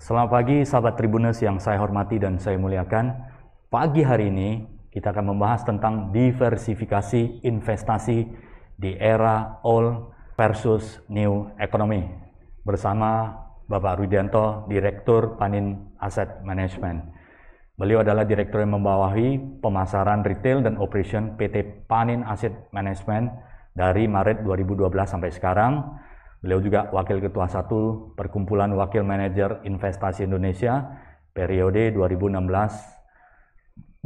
Selamat pagi sahabat Tribuners yang saya hormati dan saya muliakan. Pagi hari ini kita akan membahas tentang diversifikasi investasi di era old versus new economy bersama Bapak Rudianto, Direktur Panin Asset Management. Beliau adalah direktur yang membawahi pemasaran retail dan operation PT Panin Asset Management dari Maret 2012 sampai sekarang. Beliau juga Wakil Ketua 1 Perkumpulan Wakil Manajer Investasi Indonesia periode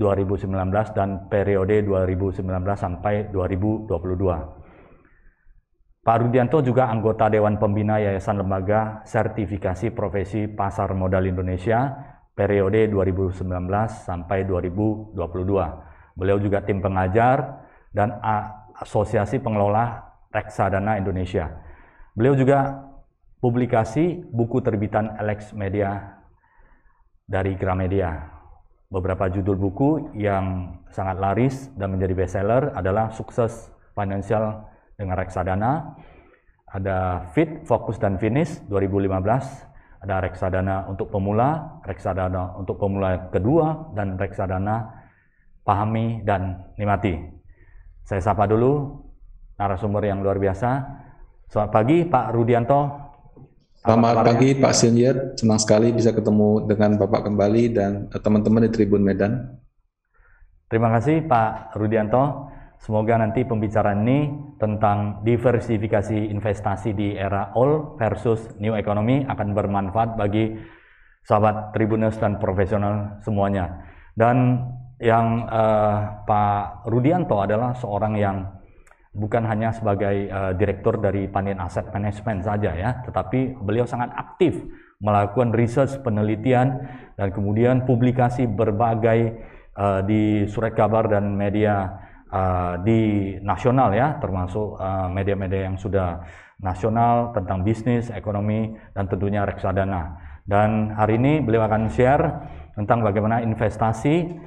2016-2019 dan periode 2019 sampai 2022. Pak Rudianto juga anggota Dewan Pembina Yayasan Lembaga Sertifikasi Profesi Pasar Modal Indonesia periode 2019 sampai 2022. Beliau juga tim pengajar dan Asosiasi Pengelola Reksadana Indonesia. Beliau juga publikasi buku terbitan Alex Media dari Gramedia. Beberapa judul buku yang sangat laris dan menjadi bestseller adalah Sukses Financial dengan Reksadana, ada Fit, Fokus, dan Finish 2015, ada Reksadana untuk pemula, Reksadana untuk pemula kedua, dan Reksadana Pahami dan Nikmati. Saya sapa dulu narasumber yang luar biasa. Selamat pagi Pak Rudianto. Selamat pagi Pak Sinjat, senang sekali bisa ketemu dengan Bapak kembali dan teman-teman di Tribun Medan. Terima kasih Pak Rudianto. Semoga nanti pembicaraan ini tentang diversifikasi investasi di era old versus new economy akan bermanfaat bagi sahabat Tribuners dan profesional semuanya. Dan yang Pak Rudianto adalah seorang yang bukan hanya sebagai direktur dari Panin Asset Management saja ya, tetapi beliau sangat aktif melakukan research, penelitian, dan kemudian publikasi berbagai di surat kabar dan media di nasional ya, termasuk media-media yang sudah nasional tentang bisnis, ekonomi, dan tentunya reksadana. Dan hari ini beliau akan share tentang bagaimana investasi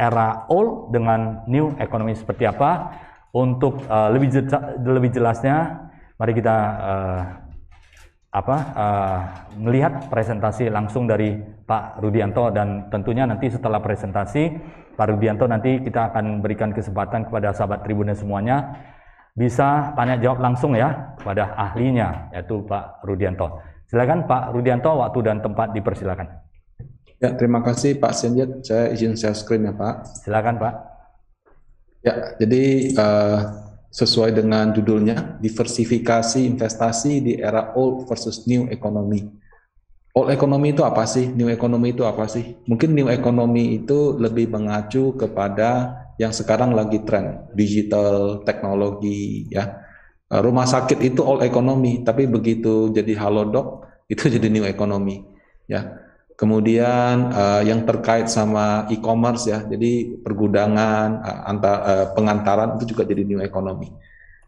era old dengan new economy seperti apa. Untuk lebih jelasnya, mari kita melihat presentasi langsung dari Pak Rudianto, dan tentunya nanti setelah presentasi Pak Rudianto nanti kita akan berikan kesempatan kepada sahabat Tribuners semuanya bisa tanya jawab langsung ya kepada ahlinya, yaitu Pak Rudianto. Silakan Pak Rudianto, waktu dan tempat dipersilakan. Ya, terima kasih Pak Sinjat. Saya izin share screen ya Pak. Silakan Pak. Ya, jadi sesuai dengan judulnya, diversifikasi investasi di era old versus new economy. Old economy itu apa sih? New economy itu apa sih? Mungkin new economy itu lebih mengacu kepada yang sekarang lagi tren, digital, teknologi, ya. Rumah sakit itu old economy, tapi begitu jadi halodoc, itu jadi new economy, ya. Kemudian yang terkait sama e-commerce ya, jadi pergudangan, pengantaran itu juga jadi new economy.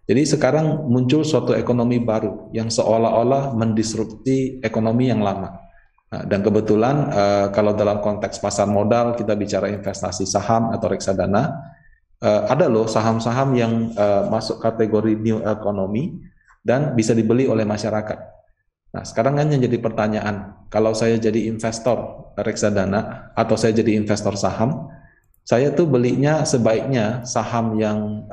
Jadi sekarang muncul suatu ekonomi baru yang seolah-olah mendisrupsi ekonomi yang lama. Nah, dan kebetulan kalau dalam konteks pasar modal kita bicara investasi saham atau reksadana, ada loh saham-saham yang masuk kategori new economy dan bisa dibeli oleh masyarakat. Nah, sekarang kan yang jadi pertanyaan, kalau saya jadi investor reksadana atau saya jadi investor saham, saya tuh belinya sebaiknya saham yang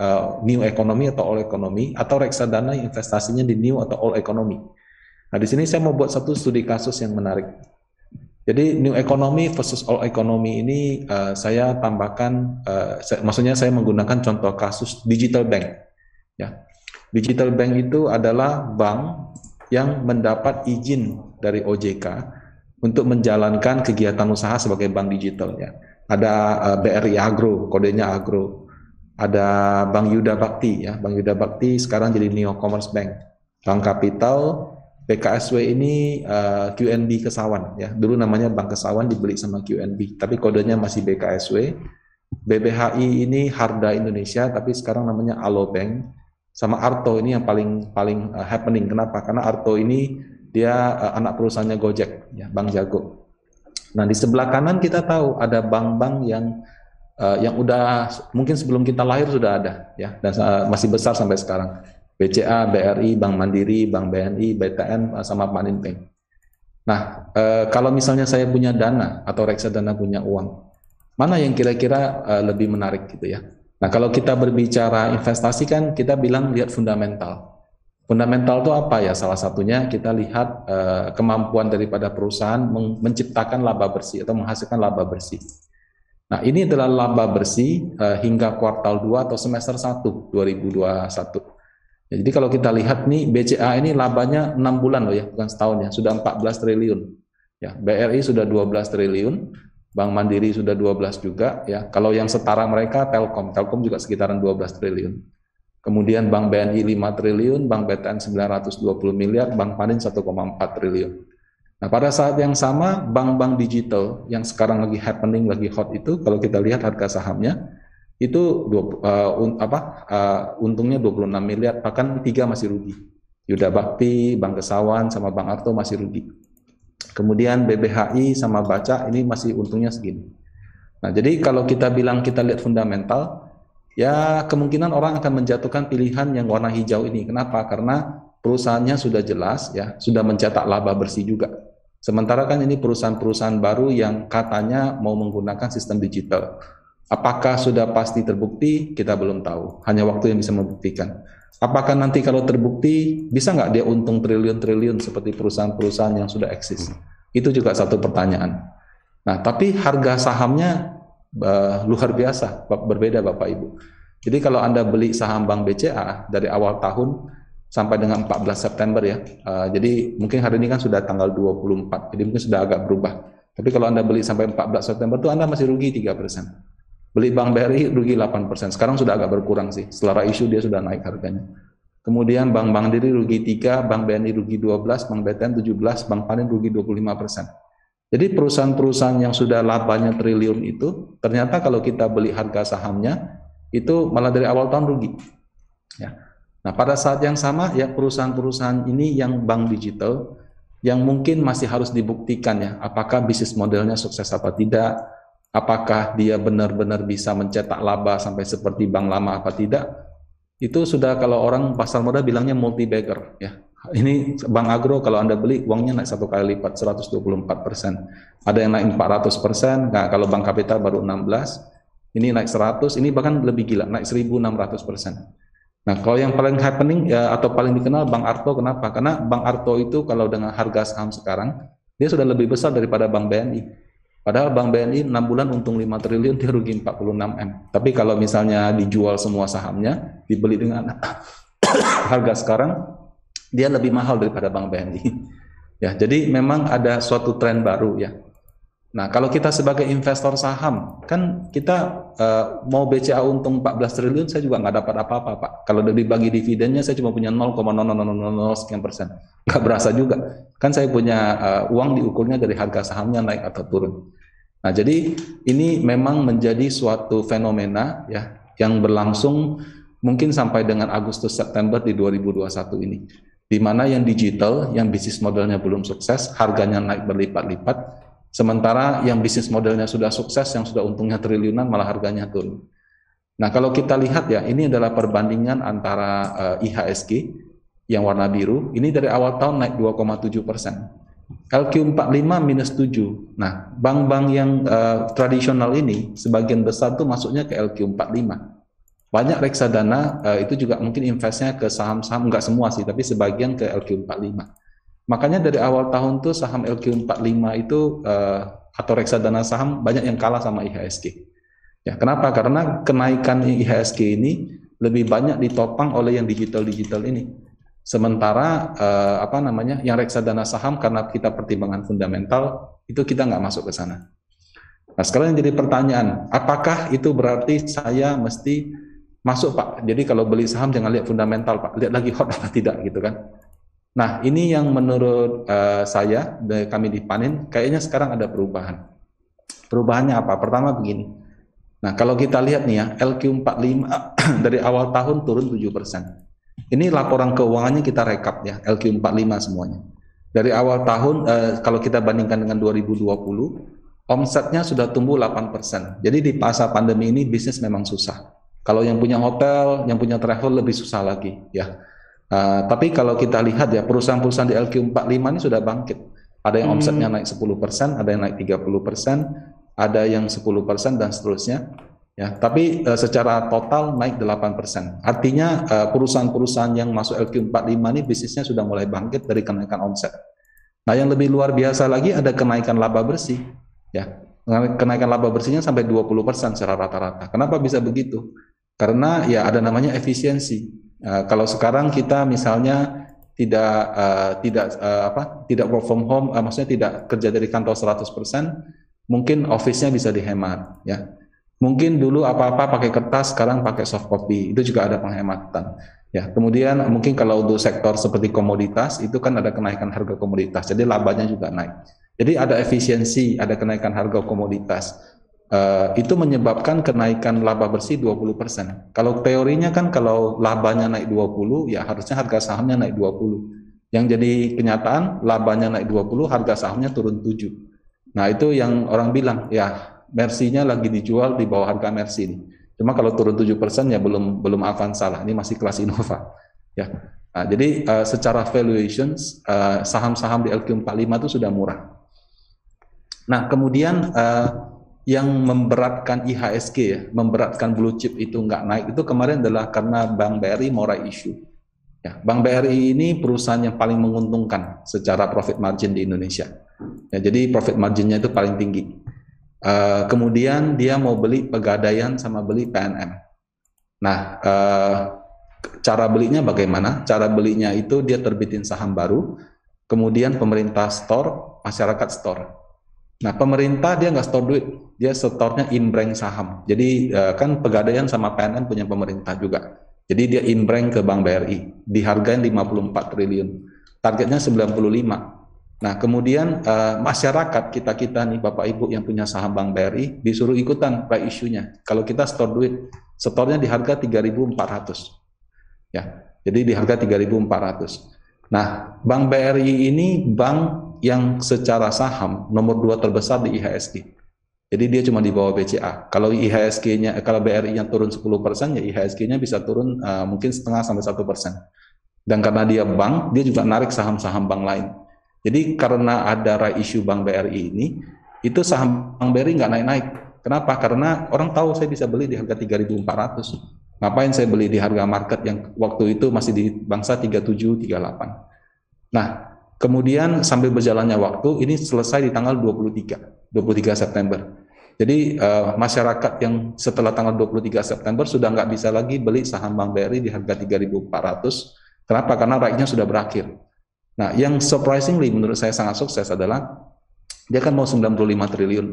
new economy atau old economy, atau reksadana investasinya di new atau old economy. Nah, di sini saya mau buat satu studi kasus yang menarik. Jadi new economy versus old economy ini saya tambahkan, maksudnya saya menggunakan contoh kasus digital bank. Ya, digital bank itu adalah bank yang mendapat izin dari OJK untuk menjalankan kegiatan usaha sebagai bank digital ya. Ada BRI Agro, kodenya Agro. Ada Bank Yuda Bakti ya. Bank Yuda Bakti sekarang jadi Neo Commerce Bank. Bank Kapital, BKSW ini QNB Kesawan ya. Dulu namanya Bank Kesawan dibeli sama QNB, tapi kodenya masih BKSW. BBHI ini Harda Indonesia, tapi sekarang namanya Alobank. Sama Arto ini yang paling happening. Kenapa? Karena Arto ini dia anak perusahaannya Gojek, ya, Bank Jago. Nah, di sebelah kanan kita tahu ada bank-bank yang udah mungkin sebelum kita lahir sudah ada, ya, dan masih besar sampai sekarang. BCA, BRI, Bank Mandiri, Bank BNI, BTN, sama Panin Bank. Nah, kalau misalnya saya punya dana atau reksadana punya uang, mana yang kira-kira lebih menarik gitu ya? Nah, kalau kita berbicara investasi kan kita bilang lihat fundamental. Fundamental itu apa ya? Salah satunya kita lihat kemampuan daripada perusahaan menciptakan laba bersih atau menghasilkan laba bersih. Nah, ini adalah laba bersih hingga kuartal 2 atau semester 1 2021. Ya, jadi kalau kita lihat nih BCA ini labanya 6 bulan loh ya, bukan setahun ya, sudah 14 triliun. Ya, BRI sudah 12 triliun, Bank Mandiri sudah 12 juga ya. Kalau yang setara mereka Telkom juga sekitaran 12 triliun. Kemudian Bank BNI 5 triliun, Bank BTN 920 miliar, Bank Panin 1,4 triliun. Nah, pada saat yang sama, bank-bank digital yang sekarang lagi happening, lagi hot itu, kalau kita lihat harga sahamnya, itu untungnya 26 miliar, bahkan 3 masih rugi. Yuda Bakti, Bank Kesawan, sama Bank Arto masih rugi. Kemudian BBHI sama Baca, ini masih untungnya segini. Nah, jadi kalau kita bilang kita lihat fundamental, ya kemungkinan orang akan menjatuhkan pilihan yang warna hijau ini. Kenapa? Karena perusahaannya sudah jelas, ya, sudah mencetak laba bersih juga. Sementara kan ini perusahaan-perusahaan baru yang katanya mau menggunakan sistem digital. Apakah sudah pasti terbukti? Kita belum tahu. Hanya waktu yang bisa membuktikan. Apakah nanti kalau terbukti, bisa nggak dia untung triliun-triliun seperti perusahaan-perusahaan yang sudah eksis? Itu juga satu pertanyaan. Nah, tapi harga sahamnya luar biasa, berbeda Bapak Ibu. Jadi kalau Anda beli saham Bank BCA dari awal tahun, sampai dengan 14 September ya. Jadi mungkin hari ini kan sudah tanggal 24, jadi mungkin sudah agak berubah. Tapi kalau Anda beli sampai 14 September itu Anda masih rugi 3%. Beli Bank BRI rugi 8%. Sekarang sudah agak berkurang sih. Setelah isu dia sudah naik harganya. Kemudian Bank Mandiri rugi 3, Bank BNI rugi 12, Bank BTN 17, Bank Panin rugi 25%. Jadi perusahaan-perusahaan yang sudah labanya triliun itu, ternyata kalau kita beli harga sahamnya, itu malah dari awal tahun rugi. Ya. Nah, pada saat yang sama ya perusahaan-perusahaan ini yang bank digital yang mungkin masih harus dibuktikan ya, apakah bisnis modelnya sukses atau tidak, apakah dia benar-benar bisa mencetak laba sampai seperti bank lama apa tidak, itu sudah kalau orang pasar modal bilangnya multi bagger ya. Ini Bank Agro kalau Anda beli uangnya naik 1 kali lipat 124%. Ada yang naik 400%, nah kalau Bank Kapital baru 16, ini naik 100, ini bahkan lebih gila, naik 1.600%. Nah, kalau yang paling happening ya, atau paling dikenal Bank Arto, kenapa? Karena Bank Arto itu kalau dengan harga saham sekarang, dia sudah lebih besar daripada Bank BNI. Padahal Bank BNI 6 bulan untung 5 triliun, dia rugi 46 M. Tapi kalau misalnya dijual semua sahamnya, dibeli dengan harga sekarang, dia lebih mahal daripada Bank BNI. Ya, jadi memang ada suatu tren baru ya. Nah, kalau kita sebagai investor saham, kan kita mau BCA untung 14 triliun, saya juga nggak dapat apa-apa, Pak. Kalau dibagi dividennya, saya cuma punya 0,0000 sekian persen. Nggak berasa juga. Kan saya punya uang diukurnya dari harga sahamnya naik atau turun. Nah, jadi ini memang menjadi suatu fenomena ya yang berlangsung mungkin sampai dengan Agustus September di 2021 ini. Di mana yang digital, yang bisnis modelnya belum sukses, harganya naik berlipat-lipat. Sementara yang bisnis modelnya sudah sukses, yang sudah untungnya triliunan, malah harganya turun. Nah, kalau kita lihat ya, ini adalah perbandingan antara IHSG yang warna biru, ini dari awal tahun naik 2,7%. LQ45 minus 7. Nah, bank-bank yang tradisional ini, sebagian besar tuh masuknya ke LQ45. Banyak reksadana itu juga mungkin investnya ke saham-saham, enggak semua sih, tapi sebagian ke LQ45. Makanya dari awal tahun tuh saham LQ45 itu atau reksadana saham banyak yang kalah sama IHSG. Ya, kenapa? Karena kenaikan IHSG ini lebih banyak ditopang oleh yang digital-digital ini. Sementara yang reksadana saham karena kita pertimbangan fundamental itu kita nggak masuk ke sana. Nah, sekarang yang jadi pertanyaan, apakah itu berarti saya mesti masuk, Pak? Jadi kalau beli saham jangan lihat fundamental, Pak. Lihat lagi hot apa tidak gitu kan. Nah, ini yang menurut saya, kami di Panin, kayaknya sekarang ada perubahan. Perubahannya apa? Pertama begini. Nah, kalau kita lihat nih ya, LQ45 dari awal tahun turun 7%. Ini laporan keuangannya kita rekap ya, LQ45 semuanya. Dari awal tahun, kalau kita bandingkan dengan 2020, omsetnya sudah tumbuh 8%. Jadi di masa pandemi ini bisnis memang susah. Kalau yang punya hotel, yang punya travel lebih susah lagi ya. Tapi kalau kita lihat ya perusahaan-perusahaan di LQ45 ini sudah bangkit. Ada yang omsetnya naik 10%, ada yang naik 30%, ada yang 10% dan seterusnya. Ya, tapi secara total naik 8%. Artinya perusahaan-perusahaan yang masuk LQ45 ini bisnisnya sudah mulai bangkit dari kenaikan omset. Nah, yang lebih luar biasa lagi ada kenaikan laba bersih. Ya, kenaikan laba bersihnya sampai 20% secara rata-rata. Kenapa bisa begitu? Karena ya ada namanya efisiensi. Kalau sekarang kita misalnya tidak work from home, maksudnya tidak kerja dari kantor 100%, mungkin office-nya bisa dihemat, ya. Mungkin dulu apa-apa pakai kertas, sekarang pakai soft copy, itu juga ada penghematan. Ya, kemudian mungkin kalau untuk sektor seperti komoditas, itu kan ada kenaikan harga komoditas, jadi labanya juga naik. Jadi ada efisiensi, ada kenaikan harga komoditas. Itu menyebabkan kenaikan laba bersih 20%. Kalau teorinya kan kalau labanya naik 20, ya harusnya harga sahamnya naik 20. Yang jadi kenyataan, labanya naik 20, harga sahamnya turun 7. Nah, itu yang orang bilang, ya Mercy-nya lagi dijual di bawah harga Mercy ini. Cuma kalau turun 7% ya belum Avanza lah, ini masih kelas Innova. Ya. Nah, jadi secara valuations saham-saham di LQ45 itu sudah murah. Nah, kemudian yang memberatkan IHSG ya, memberatkan blue chip itu nggak naik itu kemarin adalah karena Bank BRI mau issue. Ya, Bank BRI ini perusahaan yang paling menguntungkan secara profit margin di Indonesia. Ya, jadi profit marginnya itu paling tinggi. Kemudian dia mau beli Pegadaian sama beli PNM. Nah, cara belinya bagaimana? Cara belinya itu dia terbitin saham baru, kemudian pemerintah store, masyarakat store. Nah, pemerintah dia nggak store duit, dia store-nya inbreng saham. Jadi kan Pegadaian sama PNM punya pemerintah juga. Jadi dia inbreng ke Bank BRI, dihargain 54 triliun. Targetnya 95. Nah, kemudian masyarakat kita nih Bapak Ibu yang punya saham Bank BRI disuruh ikutan right issue-nya. Kalau kita store duit, store-nya di harga 3.400. Ya. Jadi di harga 3.400. Nah, Bank BRI ini bank yang secara saham nomor 2 terbesar di IHSG. Jadi dia cuma di bawah BCA. Kalau IHSG-nya, kalau BRI yang turun 10%, ya IHSG-nya bisa turun mungkin setengah sampai 1%. Dan karena dia bank, dia juga narik saham-saham bank lain. Jadi karena ada right issue Bank BRI ini, itu saham Bank BRI nggak naik-naik. Kenapa? Karena orang tahu saya bisa beli di harga 3.400. Ngapain saya beli di harga market yang waktu itu masih di bangsa 37, 38. Nah, kemudian sambil berjalannya waktu, ini selesai di tanggal 23 September. Jadi masyarakat yang setelah tanggal 23 September sudah nggak bisa lagi beli saham Bank BRI di harga 3.400. Kenapa? Karena right-nya sudah berakhir. Nah, yang surprisingly menurut saya sangat sukses adalah dia kan mau 95 triliun,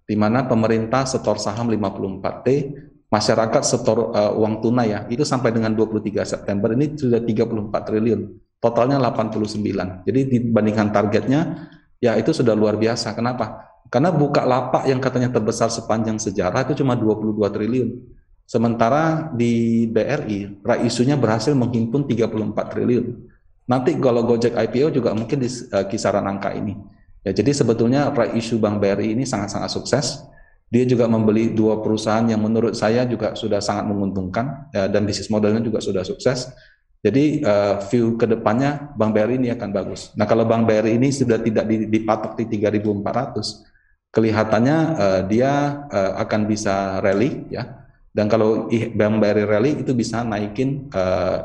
di mana pemerintah setor saham 54T, masyarakat setor uang tunai ya, itu sampai dengan 23 September ini sudah 34 triliun, totalnya 89. Jadi dibandingkan targetnya, ya itu sudah luar biasa. Kenapa? Karena buka lapak yang katanya terbesar sepanjang sejarah itu cuma 22 triliun. Sementara di BRI, right issue-nya berhasil menghimpun 34 triliun. Nanti kalau Gojek IPO juga mungkin di kisaran angka ini. Ya, jadi sebetulnya right issue Bank BRI ini sangat-sangat sukses. Dia juga membeli 2 perusahaan yang menurut saya juga sudah sangat menguntungkan ya, dan bisnis modelnya juga sudah sukses. Jadi view ke depannya Bank BRI ini akan bagus. Nah, kalau Bank BRI ini sudah tidak dipatok di 3.400, kelihatannya dia akan bisa rally ya. Dan kalau Bank BRI rally itu bisa naikin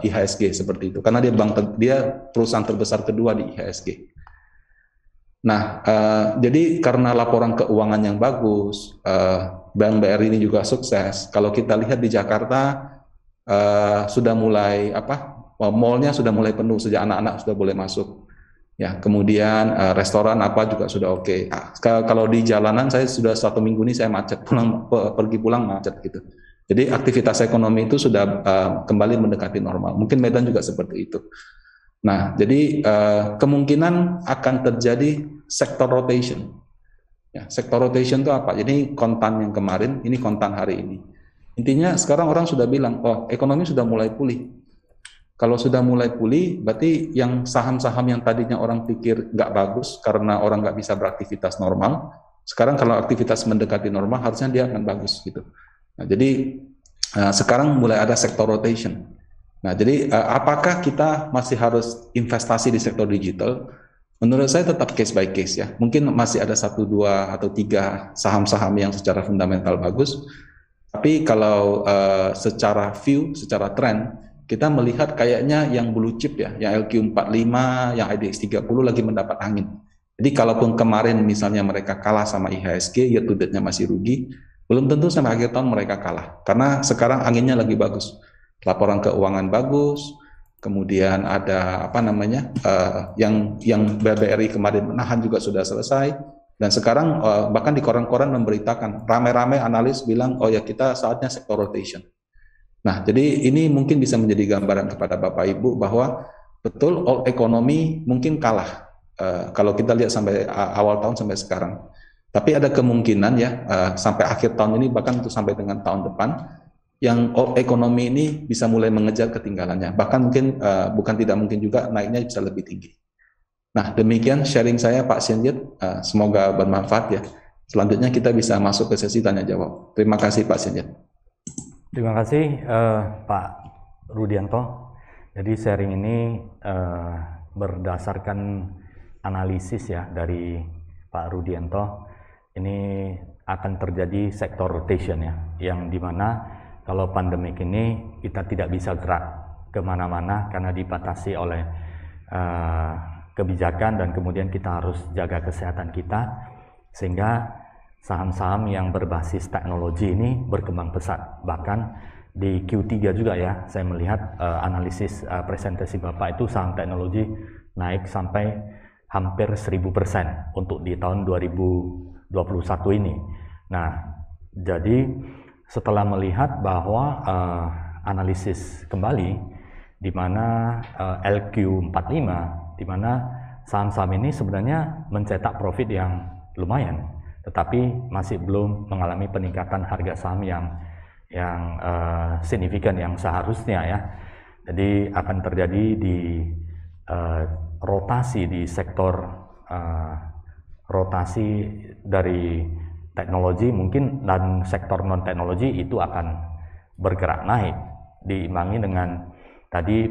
IHSG seperti itu, karena dia perusahaan terbesar kedua di IHSG. Nah, jadi karena laporan keuangan yang bagus, Bank BRI ini juga sukses. Kalau kita lihat di Jakarta sudah mulai mall-nya sudah mulai penuh sejak anak-anak sudah boleh masuk. Ya, kemudian restoran apa juga sudah oke. Kalau di jalanan saya sudah 1 minggu ini saya macet, pergi pulang macet gitu. Jadi aktivitas ekonomi itu sudah kembali mendekati normal. Mungkin Medan juga seperti itu. Nah, jadi kemungkinan akan terjadi sector rotation. Ya, sector rotation itu apa? Jadi kontan yang kemarin, ini kontan hari ini. Intinya sekarang orang sudah bilang, oh ekonomi sudah mulai pulih. Kalau sudah mulai pulih, berarti yang saham-saham yang tadinya orang pikir nggak bagus karena orang nggak bisa beraktivitas normal, sekarang kalau aktivitas mendekati normal harusnya dia akan bagus gitu. Nah, jadi sekarang mulai ada sektor rotation. Nah, jadi apakah kita masih harus investasi di sektor digital Menurut saya tetap case by case ya. Mungkin masih ada 1, 2, atau 3 saham-saham yang secara fundamental bagus. Tapi kalau secara view, secara tren, kita melihat kayaknya yang blue chip ya, yang LQ45, yang IDX 30 lagi mendapat angin. Jadi kalaupun kemarin misalnya mereka kalah sama IHSG, year to date-nya masih rugi, belum tentu sampai akhir tahun mereka kalah. Karena sekarang anginnya lagi bagus. Laporan keuangan bagus, kemudian ada apa namanya yang BBRI kemarin menahan juga sudah selesai, dan sekarang bahkan di koran-koran memberitakan rame-rame analis bilang oh ya kita saatnya sector rotation. Nah jadi ini mungkin bisa menjadi gambaran kepada Bapak Ibu bahwa betul all ekonomi mungkin kalah kalau kita lihat sampai awal tahun sampai sekarang, tapi ada kemungkinan ya sampai akhir tahun ini bahkan untuk sampai dengan tahun depan yang ekonomi ini bisa mulai mengejar ketinggalannya. Bahkan mungkin bukan tidak mungkin juga naiknya bisa lebih tinggi. Nah, demikian sharing saya Pak Senjit. Semoga bermanfaat ya. Selanjutnya kita bisa masuk ke sesi tanya jawab. Terima kasih Pak Senjit. Terima kasih Pak Rudianto. Jadi sharing ini berdasarkan analisis ya dari Pak Rudianto. Ini akan terjadi sector rotation ya, yang dimana kalau pandemik ini kita tidak bisa gerak kemana-mana karena dibatasi oleh kebijakan, dan kemudian kita harus jaga kesehatan kita, sehingga saham-saham yang berbasis teknologi ini berkembang pesat. Bahkan di Q3 juga ya, saya melihat analisis presentasi Bapak itu saham teknologi naik sampai hampir 1000% untuk di tahun 2021 ini. Nah, jadi setelah melihat bahwa analisis kembali di mana LQ45, di mana saham-saham ini sebenarnya mencetak profit yang lumayan, tetapi masih belum mengalami peningkatan harga saham yang signifikan yang seharusnya ya. Jadi akan terjadi di rotasi di sektor rotasi dari teknologi mungkin, dan sektor non teknologi itu akan bergerak naik, diimbangi dengan tadi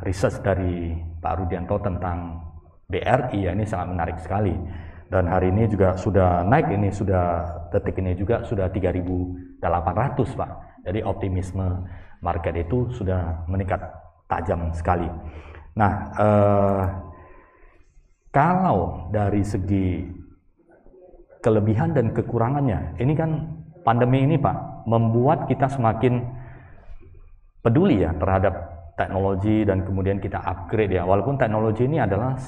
research dari Pak Rudianto tentang BRI ya, ini sangat menarik sekali, dan hari ini juga sudah naik, ini sudah detik ini juga sudah 3.800 Pak. Jadi optimisme market itu sudah meningkat tajam sekali. Nah, kalau dari segi kelebihan dan kekurangannya, ini kan pandemi ini Pak membuat kita semakin peduli ya terhadap teknologi, dan kemudian kita upgrade ya, walaupun teknologi ini adalah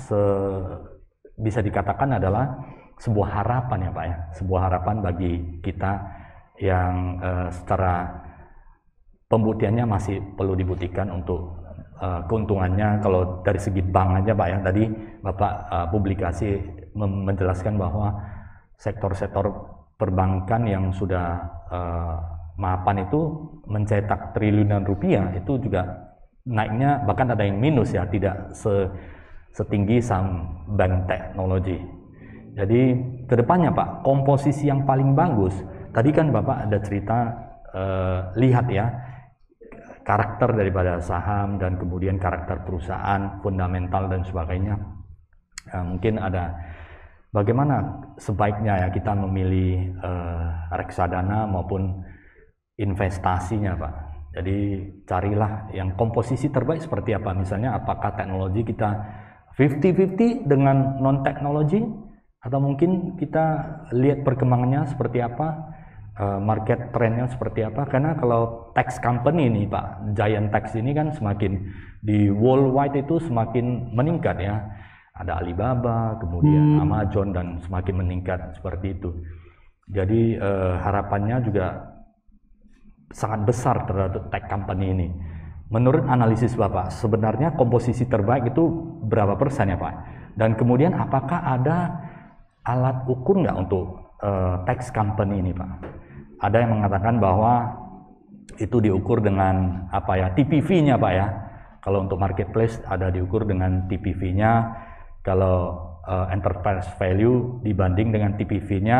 bisa dikatakan adalah sebuah harapan ya Pak ya, sebuah harapan bagi kita yang secara pembuktiannya masih perlu dibuktikan untuk keuntungannya. Kalau dari segi bank aja Pak ya, tadi Bapak publikasi menjelaskan bahwa sektor-sektor perbankan yang sudah mapan itu mencetak triliunan rupiah, itu juga naiknya bahkan ada yang minus ya, tidak setinggi saham bank teknologi. Jadi kedepannya Pak, komposisi yang paling bagus, tadi kan Bapak ada cerita lihat ya karakter daripada saham dan kemudian karakter perusahaan, fundamental dan sebagainya. Mungkin ada bagaimana sebaiknya ya kita memilih reksadana maupun investasinya Pak. Jadi carilah yang komposisi terbaik seperti apa. Misalnya apakah teknologi kita 50-50 dengan non teknologi, atau mungkin kita lihat perkembangannya seperti apa, market trendnya seperti apa. Karena kalau tax company ini Pak, giant tax ini kan semakin di worldwide itu semakin meningkat ya. Ada Alibaba, kemudian Amazon, dan semakin meningkat seperti itu. Jadi harapannya juga sangat besar terhadap tech company ini. Menurut analisis Bapak, sebenarnya komposisi terbaik itu berapa persen ya Pak? Dan kemudian apakah ada alat ukur nggak untuk tech company ini Pak? Ada yang mengatakan bahwa itu diukur dengan apa ya, TPV-nya Pak ya. Kalau untuk marketplace ada diukur dengan TPV-nya. Kalau enterprise value dibanding dengan TPV-nya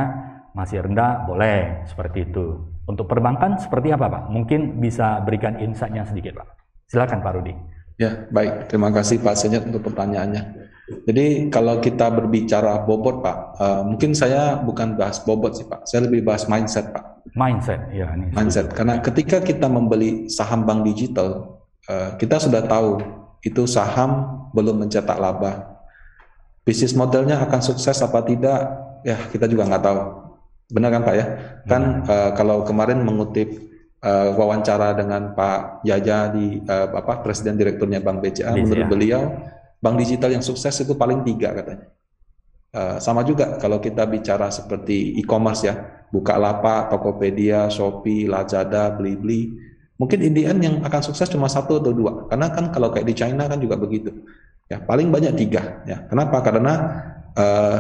masih rendah, boleh seperti itu. Untuk perbankan seperti apa Pak? Mungkin bisa berikan insight-nya sedikit Pak. Silakan Pak Rudi. Ya, baik. Terima kasih Pak Senjat untuk pertanyaannya. Jadi kalau kita berbicara bobot Pak, mungkin saya bukan bahas bobot sih Pak, saya lebih bahas mindset Pak. Mindset, ya ini Mindset, karena ketika kita membeli saham bank digital, kita sudah tahu itu saham belum mencetak laba. Bisnis modelnya akan sukses apa tidak, ya kita juga nggak tahu. Benar kan Pak ya? Kan kalau kemarin mengutip wawancara dengan Pak Jaja di Presiden Direkturnya Bank BCA, menurut beliau bank digital yang sukses itu paling 3 katanya. Sama juga kalau kita bicara seperti e-commerce ya, Bukalapak, Tokopedia, Shopee, Lazada, Blibli, mungkin in the end yang akan sukses cuma 1 atau 2, karena kan kalau kayak di China kan juga begitu. Ya paling banyak 3. Ya kenapa? Karena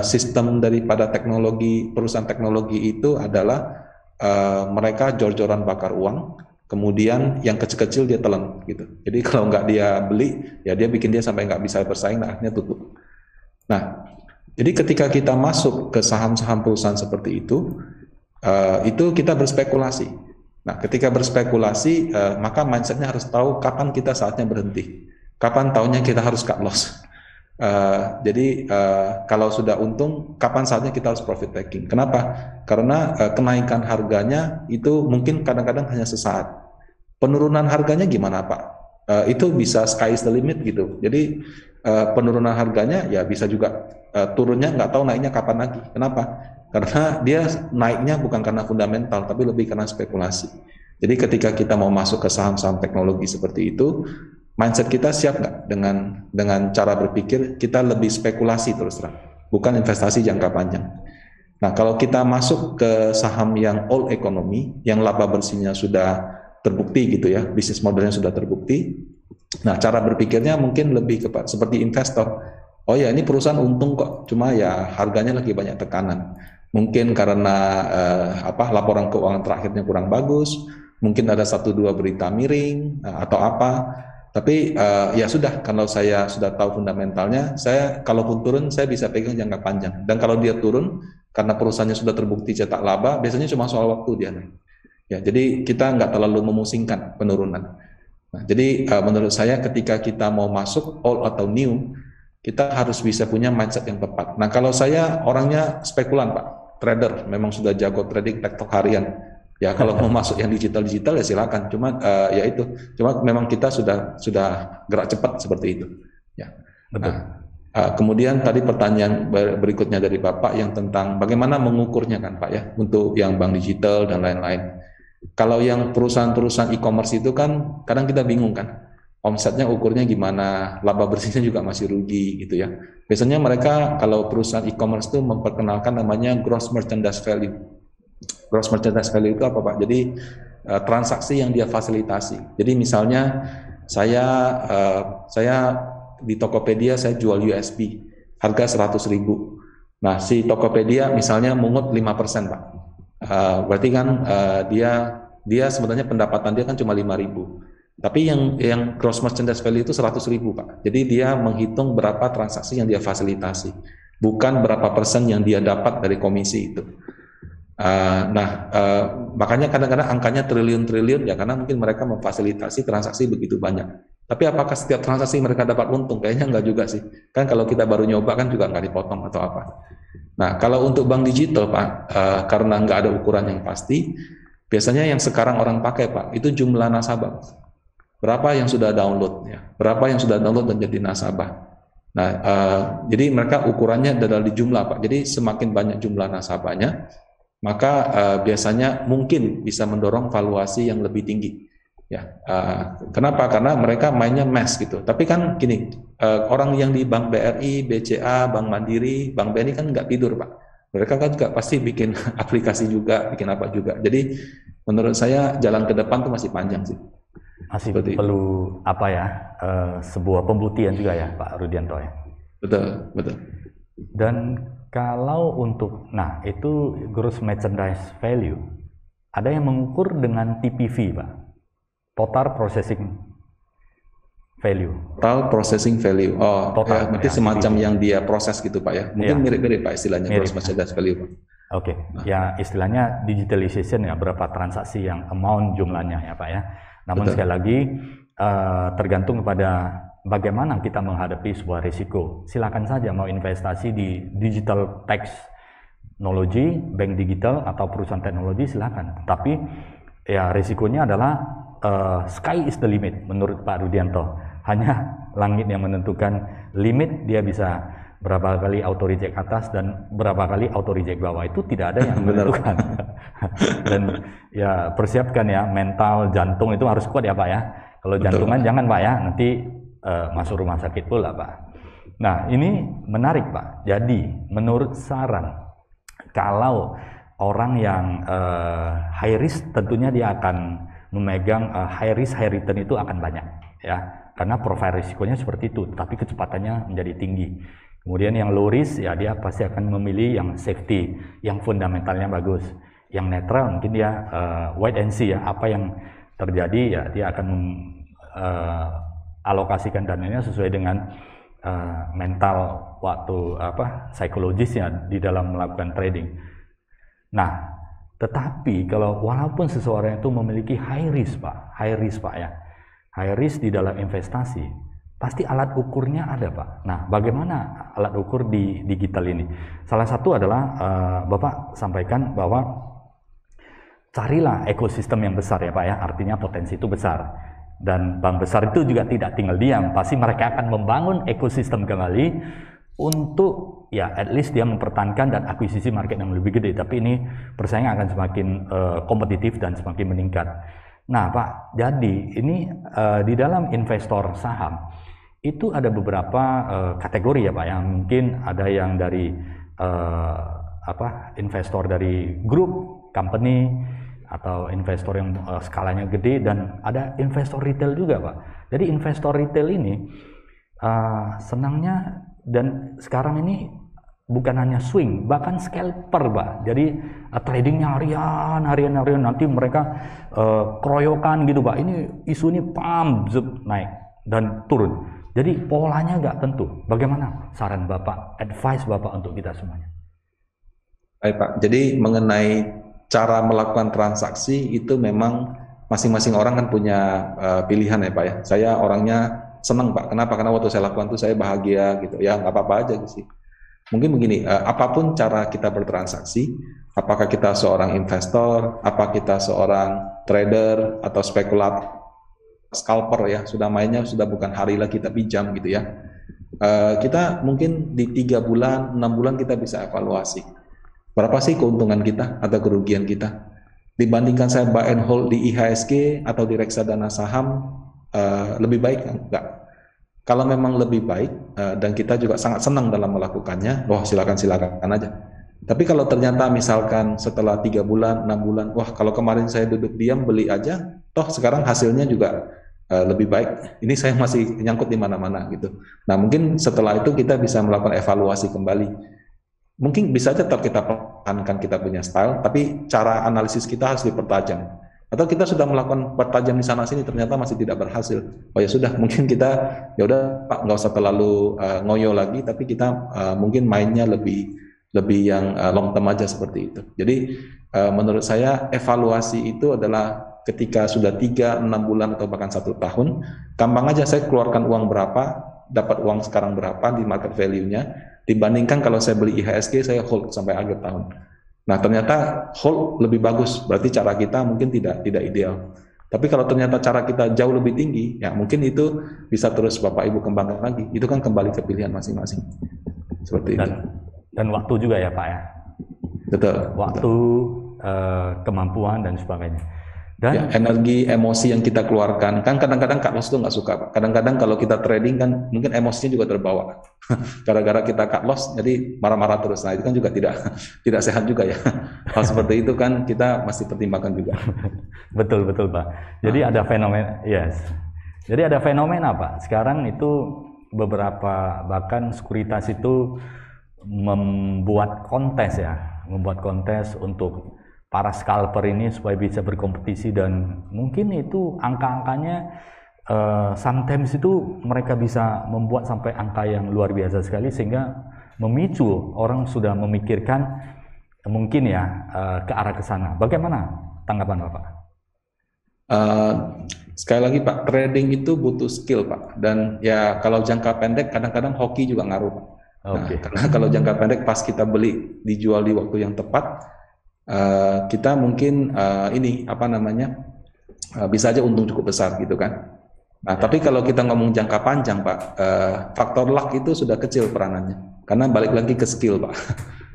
sistem daripada teknologi perusahaan teknologi itu adalah mereka jor-joran bakar uang, kemudian yang kecil-kecil dia telan gitu. Jadi kalau nggak dia beli, ya dia bikin dia sampai nggak bisa bersaing, nah akhirnya tutup. Nah, jadi ketika kita masuk ke saham-saham perusahaan seperti itu kita berspekulasi. Nah, ketika berspekulasi, maka mindsetnya harus tahu kapan kita saatnya berhenti, kapan tahunya kita harus cut loss. Jadi kalau sudah untung, kapan saatnya kita harus profit taking. Kenapa? Karena kenaikan harganya itu mungkin kadang-kadang hanya sesaat. Penurunan harganya gimana Pak? Itu bisa sky is the limit gitu. Jadi penurunan harganya ya bisa juga turunnya nggak tahu naiknya kapan lagi. Kenapa? Karena dia naiknya bukan karena fundamental, tapi lebih karena spekulasi. Jadi ketika kita mau masuk ke saham-saham teknologi seperti itu, mindset kita siap nggak dengan cara berpikir kita lebih spekulasi terus terang, bukan investasi jangka panjang. Nah, kalau kita masuk ke saham yang old economy, yang laba bersihnya sudah terbukti gitu ya, bisnis modelnya sudah terbukti. Nah, cara berpikirnya mungkin lebih seperti investor. Oh ya, ini perusahaan untung kok, cuma ya harganya lagi banyak tekanan. Mungkin karena laporan keuangan terakhirnya kurang bagus, mungkin ada 1-2 berita miring atau apa. Tapi ya sudah, kalau saya sudah tahu fundamentalnya, saya kalaupun turun saya bisa pegang jangka panjang. Dan kalau dia turun karena perusahaannya sudah terbukti cetak laba, biasanya cuma soal waktu dia naik. Ya, jadi kita nggak terlalu memusingkan penurunan. Nah, jadi menurut saya ketika kita mau masuk old atau new, kita harus bisa punya mindset yang tepat. Nah, kalau saya orangnya spekulan Pak, trader, memang sudah jago trading tektok harian. Ya kalau mau masuk yang digital ya silakan. Cuma ya itu, cuma memang kita sudah gerak cepat seperti itu. Ya. Betul. Nah, kemudian tadi pertanyaan berikutnya dari Bapak yang tentang bagaimana mengukurnya kan Pak ya, untuk yang bank digital dan lain-lain. Kalau yang perusahaan-perusahaan e-commerce itu kan kadang kita bingung kan, omsetnya ukurnya gimana, laba bersihnya juga masih rugi gitu ya. Biasanya mereka kalau perusahaan e-commerce itu memperkenalkan namanya gross merchandise value. Gross merchandise value itu apa Pak? Jadi transaksi yang dia fasilitasi. Jadi misalnya saya di Tokopedia saya jual USB harga 100.000. Nah si Tokopedia misalnya mungut 5% Pak. Berarti kan dia sebenarnya pendapatan dia kan cuma 5.000. Tapi yang gross merchandise value itu 100.000 Pak. Jadi dia menghitung berapa transaksi yang dia fasilitasi, bukan berapa persen yang dia dapat dari komisi itu. Makanya kadang-kadang angkanya triliun-triliun ya karena mungkin mereka memfasilitasi transaksi begitu banyak. Tapi apakah setiap transaksi mereka dapat untung? Kayaknya enggak juga sih. Kan kalau kita baru nyoba kan juga nggak dipotong atau apa. Nah kalau untuk bank digital Pak, karena nggak ada ukuran yang pasti, biasanya yang sekarang orang pakai Pak itu jumlah nasabah. Berapa yang sudah download ya? Berapa yang sudah download dan jadi nasabah? Nah, jadi mereka ukurannya adalah di jumlah Pak. Jadi semakin banyak jumlah nasabahnya, maka biasanya mungkin bisa mendorong valuasi yang lebih tinggi. Ya, kenapa? Karena mereka mainnya mass gitu. Tapi kan gini, orang yang di Bank BRI, BCA, Bank Mandiri, Bank BNI kan nggak tidur Pak. Mereka kan juga pasti bikin aplikasi juga, bikin apa juga. Jadi menurut saya jalan ke depan tuh masih panjang sih. Masih perlu apa ya, sebuah pembuktian juga ya Pak Rudianto ya. Betul, betul. Dan kalau untuk, nah itu gross merchandise value, ada yang mengukur dengan TPV Pak, total processing value. Total processing value, oh total, ya, berarti semacam TPV yang dia proses gitu Pak ya, mungkin mirip-mirip Pak istilahnya gross merchandise value Pak. Oke, ya istilahnya digitalization ya, berapa transaksi yang amount jumlahnya ya Pak ya. Namun sekali lagi tergantung kepada bagaimana kita menghadapi sebuah risiko. Silakan saja mau investasi di digital technology, bank digital atau perusahaan teknologi silakan. Tapi ya risikonya adalah sky is the limit menurut Pak Rudianto. Hanya langit yang menentukan limit, dia bisa berapa kali auto reject atas dan berapa kali auto reject bawah, itu tidak ada yang menentukan. Dan ya persiapkan ya, mental, jantung itu harus kuat ya Pak ya. Kalau jantungan jangan Pak ya, nanti masuk rumah sakit pula Pak. Nah ini menarik Pak. Jadi menurut saran, kalau orang yang high risk tentunya dia akan memegang high risk high return itu akan banyak ya, karena profil risikonya seperti itu, tapi kecepatannya menjadi tinggi. Kemudian yang low risk ya dia pasti akan memilih yang safety, yang fundamentalnya bagus. Yang netral mungkin dia wait and see ya, apa yang terjadi ya dia akan alokasikan dananya sesuai dengan mental waktu psikologisnya di dalam melakukan trading. Nah, tetapi kalau walaupun seseorang itu memiliki high risk Pak ya, high risk di dalam investasi, pasti alat ukurnya ada Pak. Nah, bagaimana alat ukur di digital ini? Salah satu adalah Bapak sampaikan bahwa carilah ekosistem yang besar ya Pak ya, artinya potensi itu besar. Dan bank besar itu juga tidak tinggal diam, pasti mereka akan membangun ekosistem kembali untuk ya at least dia mempertahankan dan akuisisi market yang lebih gede, tapi ini persaingan akan semakin kompetitif dan semakin meningkat. Nah Pak, jadi ini di dalam investor saham itu ada beberapa kategori ya Pak, yang mungkin ada yang dari investor dari grup company atau investor yang skalanya gede, dan ada investor retail juga Pak. Jadi investor retail ini senangnya dan sekarang ini bukan hanya swing, bahkan scalper Pak. Jadi tradingnya harian, nanti mereka keroyokan gitu Pak. Ini isu ini pump, naik dan turun. Jadi polanya nggak tentu. Bagaimana saran Bapak, advice Bapak untuk kita semuanya? Baik Pak, jadi mengenai cara melakukan transaksi itu memang masing-masing orang kan punya pilihan ya Pak ya. Saya orangnya senang Pak, kenapa? Karena waktu saya lakukan itu saya bahagia gitu, ya nggak apa-apa aja sih. Mungkin begini, apapun cara kita bertransaksi, apakah kita seorang investor, apa kita seorang trader atau spekulator, scalper ya, sudah mainnya sudah bukan hari lagi tapi jam gitu ya. Kita mungkin di 3 bulan, 6 bulan kita bisa evaluasi. Berapa sih keuntungan kita atau kerugian kita? Dibandingkan saya buy and hold di IHSG atau di reksadana saham, lebih baik enggak? Kalau memang lebih baik dan kita juga sangat senang dalam melakukannya, wah silakan aja. Tapi kalau ternyata misalkan setelah 3 bulan, 6 bulan, wah kalau kemarin saya duduk diam beli aja, toh sekarang hasilnya juga lebih baik. Ini saya masih nyangkut di mana-mana gitu. Nah mungkin setelah itu kita bisa melakukan evaluasi kembali. Mungkin bisa tetap kita pertahankan kita punya style, tapi cara analisis kita harus dipertajam. Atau kita sudah melakukan pertajam di sana sini ternyata masih tidak berhasil. Oh ya sudah, mungkin kita ya udah Pak nggak usah terlalu ngoyo lagi, tapi kita mungkin mainnya lebih yang long term aja seperti itu. Jadi menurut saya evaluasi itu adalah ketika sudah 3, 6 bulan atau bahkan 1 tahun, gampang aja saya keluarkan uang berapa, dapat uang sekarang berapa di market value-nya, dibandingkan kalau saya beli IHSG saya hold sampai akhir tahun. Nah ternyata hold lebih bagus, berarti cara kita mungkin tidak ideal. Tapi kalau ternyata cara kita jauh lebih tinggi, ya mungkin itu bisa terus Bapak Ibu kembangkan lagi. Itu kan kembali ke pilihan masing-masing. Seperti itu. Dan waktu juga ya Pak ya. Betul. Waktu, kemampuan dan sebagainya. Dan ya, energi, emosi yang kita keluarkan, kan kadang-kadang cut loss itu nggak suka Pak. Kadang-kadang kalau kita trading kan mungkin emosinya juga terbawa. Gara-gara kita cut loss, jadi marah-marah terus. Nah itu kan juga tidak sehat juga ya. Hal seperti itu kan kita masih pertimbangkan juga. Betul Pak. Jadi ada fenomena, Jadi ada fenomena Pak. Sekarang itu beberapa bahkan sekuritas itu membuat kontes untuk para scalper ini supaya bisa berkompetisi, dan mungkin itu angka-angkanya sometimes itu mereka bisa membuat sampai angka yang luar biasa sekali sehingga memicu orang sudah memikirkan mungkin ya ke arah ke sana. Bagaimana tanggapan Bapak? Eh, Sekali lagi Pak, trading itu butuh skill Pak, dan ya kalau jangka pendek kadang-kadang hoki juga ngaruh Pak. Nah, Oke. karena kalau jangka pendek pas kita beli dijual di waktu yang tepat, kita mungkin ini apa namanya bisa aja untung cukup besar gitu kan. Nah, tapi kalau kita ngomong jangka panjang Pak, faktor luck itu sudah kecil peranannya, karena balik lagi ke skill Pak.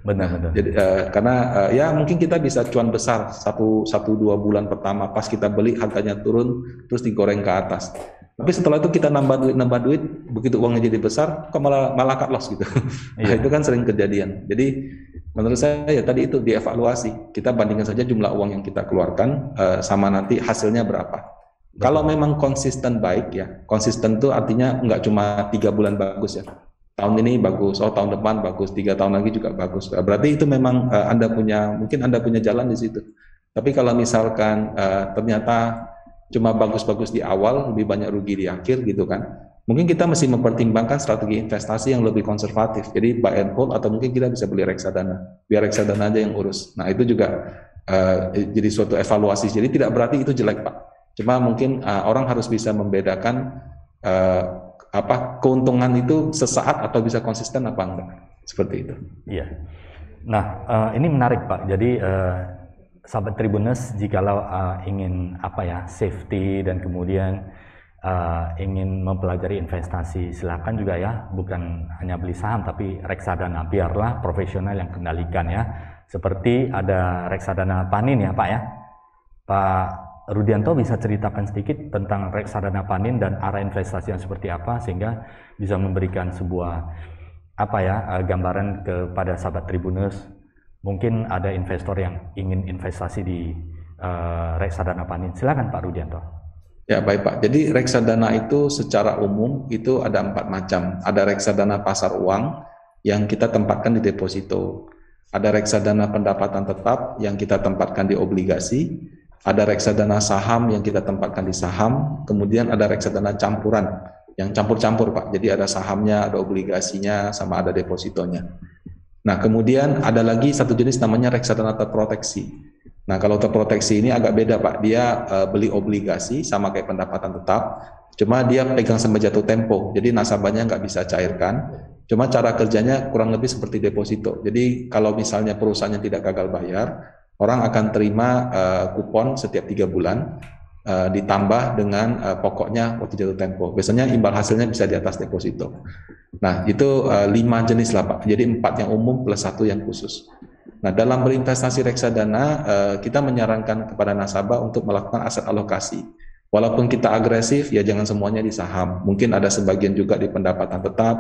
Nah, Benar-benar. jadi karena ya mungkin kita bisa cuan besar satu dua bulan pertama pas kita beli harganya turun terus digoreng ke atas. Tapi setelah itu kita nambah duit, begitu uangnya jadi besar, kok malah cut loss gitu. Nah, Iya. itu kan sering kejadian. Jadi menurut saya ya tadi itu dievaluasi. Kita bandingkan saja jumlah uang yang kita keluarkan sama nanti hasilnya berapa. Kalau Betul. memang konsisten baik ya, konsisten itu artinya nggak cuma 3 bulan bagus ya, tahun ini bagus, oh tahun depan bagus, 3 tahun lagi juga bagus. Berarti itu memang mungkin Anda punya jalan di situ. Tapi kalau misalkan ternyata cuma bagus-bagus di awal, lebih banyak rugi di akhir gitu kan, mungkin kita mesti mempertimbangkan strategi investasi yang lebih konservatif. Jadi buy and hold atau mungkin kita bisa beli reksadana, biar reksadana aja yang urus. Nah itu juga jadi suatu evaluasi. Jadi tidak berarti itu jelek Pak. Cuma mungkin orang harus bisa membedakan uh, keuntungan itu sesaat atau bisa konsisten apa enggak, seperti itu. Iya. Nah, ini menarik Pak. Jadi sahabat Tribuners, jikalau ingin safety dan kemudian ingin mempelajari investasi, silakan juga ya, bukan hanya beli saham tapi reksadana, biarlah profesional yang kendalikan ya. Seperti ada reksadana Panin ya Pak ya. Pak Rudianto bisa ceritakan sedikit tentang reksadana Panin dan arah investasi yang seperti apa sehingga bisa memberikan sebuah gambaran kepada sahabat Tribuners. Mungkin ada investor yang ingin investasi di reksadana Panin. Silakan Pak Rudianto. Ya baik Pak. Jadi reksadana itu secara umum itu ada 4 macam. Ada reksadana pasar uang yang kita tempatkan di deposito. Ada reksadana pendapatan tetap yang kita tempatkan di obligasi. Ada reksadana saham yang kita tempatkan di saham, kemudian ada reksadana campuran yang campur-campur Pak. Jadi ada sahamnya, ada obligasinya, sama ada depositonya. Nah kemudian ada lagi satu jenis namanya reksadana terproteksi. Nah kalau terproteksi ini agak beda Pak. Dia beli obligasi sama kayak pendapatan tetap, cuma dia pegang sampai jatuh tempo. Jadi nasabahnya nggak bisa cairkan. Cuma cara kerjanya kurang lebih seperti deposito. Jadi kalau misalnya perusahaannya tidak gagal bayar, orang akan terima kupon setiap 3 bulan ditambah dengan pokoknya waktu jatuh tempo. Biasanya imbal hasilnya bisa di atas deposito. Nah itu 5 jenis lah Pak. Jadi 4 yang umum plus 1 yang khusus. Nah dalam berinvestasi reksadana kita menyarankan kepada nasabah untuk melakukan aset alokasi. Walaupun kita agresif ya jangan semuanya di saham. Mungkin ada sebagian juga di pendapatan tetap,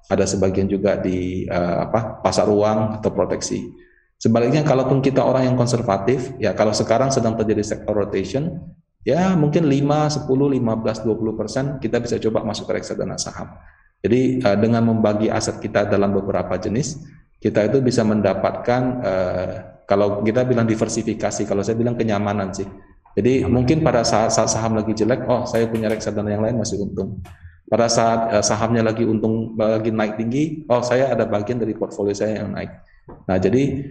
ada sebagian juga di pasar uang atau proteksi. Sebaliknya, kalaupun kita orang yang konservatif, ya kalau sekarang sedang terjadi sector rotation, ya mungkin 5, 10, 15, 20% kita bisa coba masuk ke reksadana saham. Jadi dengan membagi aset kita dalam beberapa jenis, kita itu bisa mendapatkan, kalau kita bilang diversifikasi, kalau saya bilang kenyamanan sih. Jadi mungkin pada saat saham lagi jelek, oh saya punya reksadana yang lain masih untung. Pada saat sahamnya lagi untung, lagi naik tinggi, oh saya ada bagian dari portfolio saya yang naik. Nah, jadi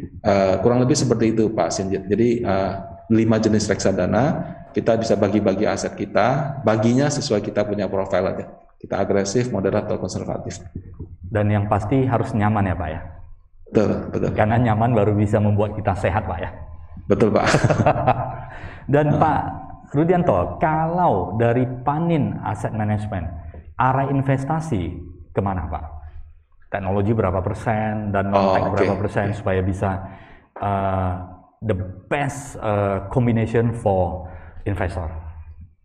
kurang lebih seperti itu Pak Sinjit. Jadi 5 jenis reksadana, kita bisa bagi-bagi aset kita, baginya sesuai kita punya profil aja. Kita agresif, moderat, atau konservatif. Dan yang pasti harus nyaman ya Pak ya. Betul, betul. Karena nyaman baru bisa membuat kita sehat Pak ya. Betul Pak. Dan Pak Rudianto, kalau dari Panin Asset Management, arah investasi kemana Pak? Teknologi berapa persen dan non-tech berapa persen supaya bisa the best combination for investor?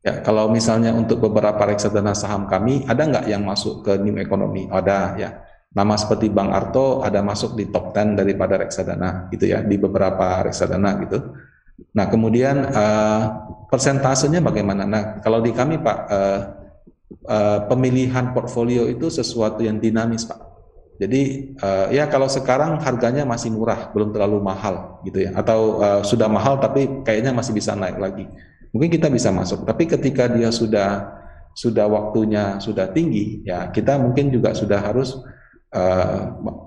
Ya, kalau misalnya untuk beberapa reksadana saham kami, ada nggak yang masuk ke new economy? Ada ya. Nama seperti Bang Arto ada masuk di top 10 daripada reksadana gitu ya, di beberapa reksadana gitu. Nah kemudian persentasenya bagaimana? Nah kalau di kami Pak, pemilihan portfolio itu sesuatu yang dinamis Pak. Jadi ya kalau sekarang harganya masih murah, belum terlalu mahal gitu ya, atau sudah mahal tapi kayaknya masih bisa naik lagi. Mungkin kita bisa masuk. Tapi ketika dia sudah waktunya sudah tinggi, ya kita mungkin juga sudah harus